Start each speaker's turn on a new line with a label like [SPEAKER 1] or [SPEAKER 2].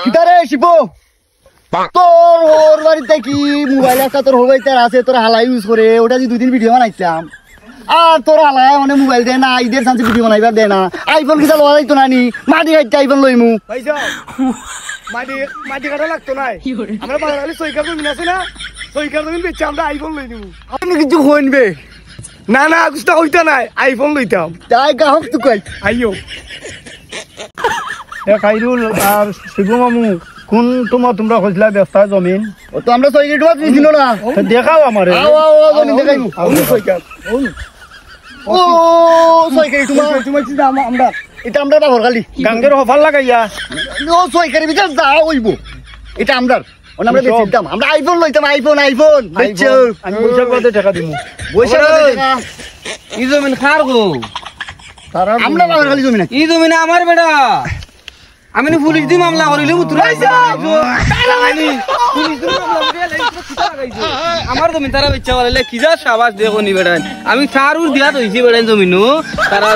[SPEAKER 1] কিতারে শিবো তোর ওর বাড়িতে কি মোবাইল একটা তোর হবাইতার আছে তোর হালাই ইউজ করে ওটা যে 2 দিন ভিডিও বানাইছিলাম আর তোর হালাই মানে মোবাইল দেয় না ঈদের চান্সে ভিডিও বানাইবার দেয় না আইফোন কিতা লওয়া যাইতো না নি মাটি কাটতে আইফোন লইমু
[SPEAKER 2] মাটি কাটা লাগতো না আমরা বাঙালি সৈকার জমিন আছে না সৈকার জমিন বেচে আমরা আইফোন লই নিবো
[SPEAKER 1] আপনি কিছু হইনবে
[SPEAKER 2] না না কিছুটা হইতা নাই আইফোন লইতাম
[SPEAKER 1] তাই গাহক তো কই
[SPEAKER 2] আইও এ খাইরুল আর শিবু মামু কোন তোমরা কইলা ব্যস্ত জমিন
[SPEAKER 1] ও তো আমরা 6 টাকা দিছিল না
[SPEAKER 2] দেখাও আমারে
[SPEAKER 1] আও আও জমিন দেখাইমু
[SPEAKER 2] সৈকার
[SPEAKER 1] ও 6 টাকা
[SPEAKER 2] তোমার কি দাম আমরা
[SPEAKER 1] এটা আমরা বাহর খালি
[SPEAKER 2] গাঙ্গের অফার লাগাইয়া
[SPEAKER 1] ও 6 টাকা ভিতর যা হইব এটা আমরার আমরা বেচিতাম আমরা আইফোন লইতাম আইফোন বেচছো
[SPEAKER 2] আমি পয়সা কত টাকা দিমু
[SPEAKER 1] পয়সা টাকা
[SPEAKER 3] ই জমিন খার গো
[SPEAKER 1] আমরা বাহর খালি জমিন
[SPEAKER 3] ই জমিন আমার বেটা আমি পুলিশ দি মামলা করিলে আমার জমিন তারা বেচা বলে কি যা সাবাস দেখো নি বেটা আমি সার দিয়া তৈছি বেড়াই জমিন তারা